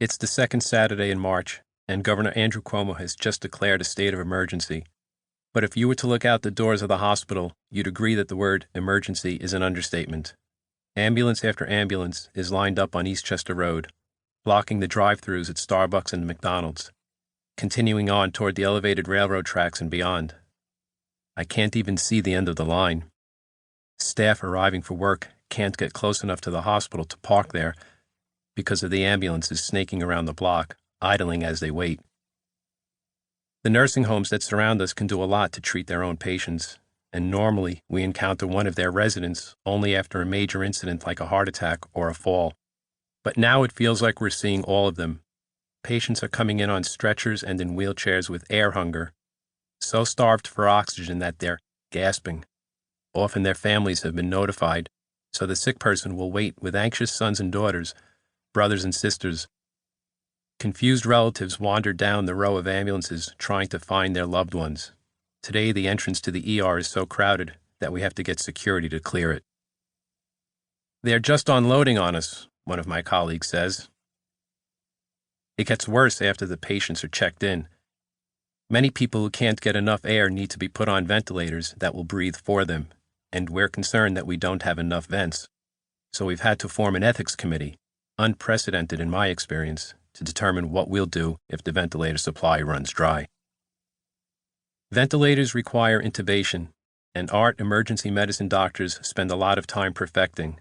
It's the second Saturday in March, and Governor Andrew Cuomo has just declared a state of emergency. But if you were to look out the doors of the hospital, you'd agree that the word emergency is an understatement. Ambulance after ambulance is lined up on Eastchester Road, blocking the drive-thrus at Starbucks and McDonald's, continuing on toward the elevated railroad tracks and beyond. I can't even see the end of the line. Staff arriving for work can't get close enough to the hospital to park there because of the ambulances snaking around the block, idling as they wait. The nursing homes that surround us can do a lot to treat their own patients, and normally we encounter one of their residents only after a major incident like a heart attack or a fall. But now it feels like we're seeing all of them. Patients are coming in on stretchers and in wheelchairs with air hunger, so starved for oxygen that they're gasping. Often their families have been notified, so the sick person will wait with anxious sons and daughters, brothers and sisters. Confused relatives wander down the row of ambulances trying to find their loved ones. Today, the entrance to the ER is so crowded that we have to get security to clear it. "They're just unloading on us," one of my colleagues says. It gets worse after the patients are checked in. Many people who can't get enough air need to be put on ventilators that will breathe for them, and we're concerned that we don't have enough vents. So we've had to form an ethics committee, unprecedented in my experience, to determine what we'll do if the ventilator supply runs dry. Ventilators require intubation, and art emergency medicine doctors spend a lot of time perfecting.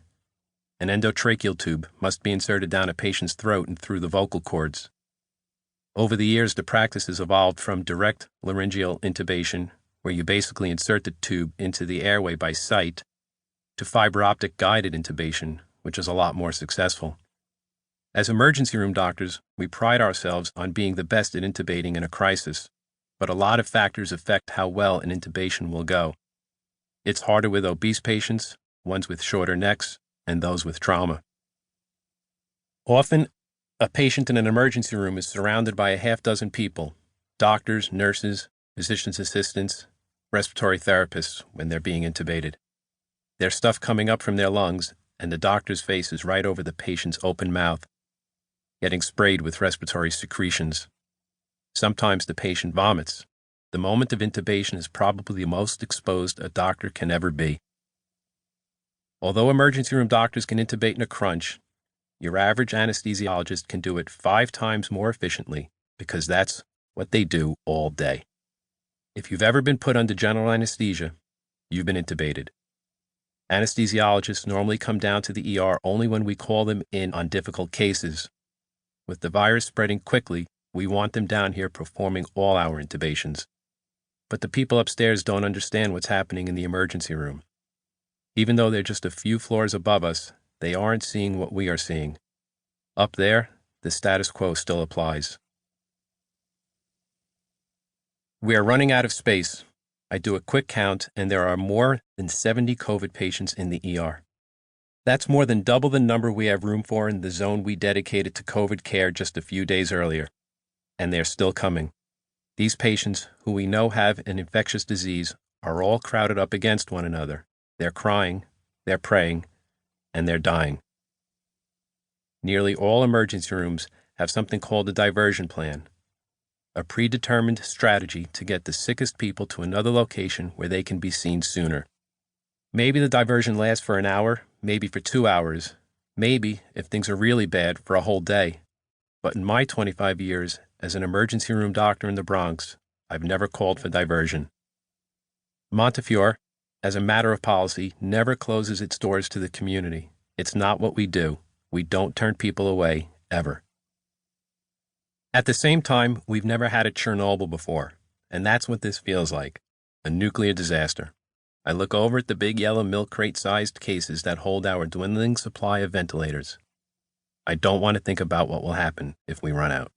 An endotracheal tube must be inserted down a patient's throat and through the vocal cords. Over the years, the practice has evolved from direct laryngeal intubation, where you basically insert the tube into the airway by sight, to fiber optic guided intubation, which is a lot more successful. As emergency room doctors, we pride ourselves on being the best at intubating in a crisis, but a lot of factors affect how well an intubation will go. It's harder with obese patients, ones with shorter necks, and those with trauma. Often, a patient in an emergency room is surrounded by a half-dozen people: doctors, nurses, physician's assistants, respiratory therapists when they're being intubated. There's stuff coming up from their lungs, and the doctor's face is right over the patient's open mouth, getting sprayed with respiratory secretions. Sometimes the patient vomits. The moment of intubation is probably the most exposed a doctor can ever be. Although emergency room doctors can intubate in a crunch, your average anesthesiologist can do it 5 times more efficiently because that's what they do all day. If you've ever been put under general anesthesia, you've been intubated. Anesthesiologists normally come down to the ER only when we call them in on difficult cases. With the virus spreading quickly, we want them down here performing all our intubations. But the people upstairs don't understand what's happening in the emergency room. Even though they're just a few floors above us, they aren't seeing what we are seeing. Up there, the status quo still applies. We are running out of space. I do a quick count, and there are more than 70 COVID patients in the ER. That's more than double the number we have room for in the zone we dedicated to COVID care just a few days earlier. And they're still coming. These patients, who we know have an infectious disease, are all crowded up against one another. They're crying, they're praying, and they're dying. Nearly all emergency rooms have something called a diversion plan, a predetermined strategy to get the sickest people to another location where they can be seen sooner. Maybe the diversion lasts for an hour, maybe for 2 hours, maybe, if things are really bad, for a whole day. But in my 25 years as an emergency room doctor in the Bronx, I've never called for diversion. Montefiore, as a matter of policy, never closes its doors to the community. It's not what we do. We don't turn people away, ever. At the same time, we've never had a Chernobyl before, and that's what this feels like, a nuclear disaster. I look over at the big yellow milk crate-sized cases that hold our dwindling supply of ventilators. I don't want to think about what will happen if we run out.